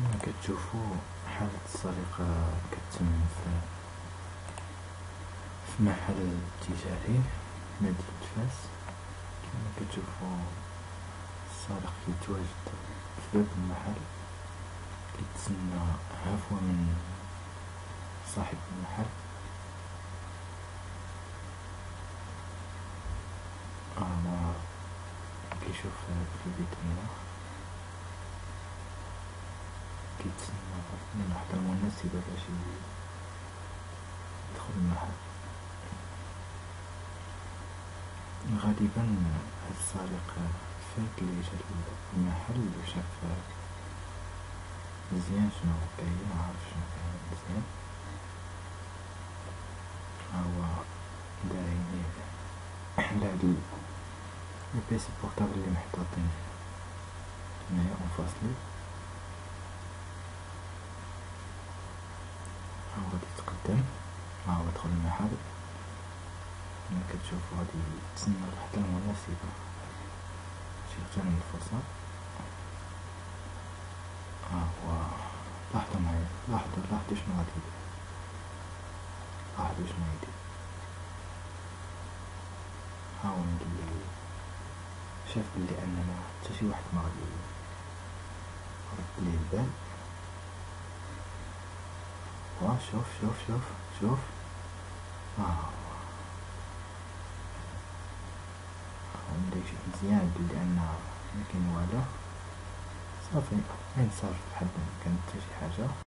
كما كتشوفو حالة السرقة كتتم في محل تجاري في مدينة فاس. كما كتشوفو السارق كيتواجد في باب المحل كيتسنى عفو من صاحب المحل. ما كيشوف في الفيترينا كيتسنى من واحد المناسبة باش يدخل المحل. غالبا هاد السارق فايت لي جا المحل وشاف مزيان شنو كاين، عارف شنو كاين مزيان، هو داير على هاد البيسي بورتابل اللي محطوطين هنايا منفصلين. هو غادي يتقدم، هو دخل المحل. كما كتشوفو غادي يتسنى واحد المناسبة شي يغتنم الفرصة. هو لاحظوا معايا، لاحظوا شنو غادي يدير، لاحظوا شنو يدير. هاو ملي شاف بلي أن ما حتى شي واحد ما غادي يرد ليه البال، شوف شوف شوف شوف ملي يشوف مزيان بلي أن مكاين والو صافي ينصرف بحال مكان حتى شي حاجة.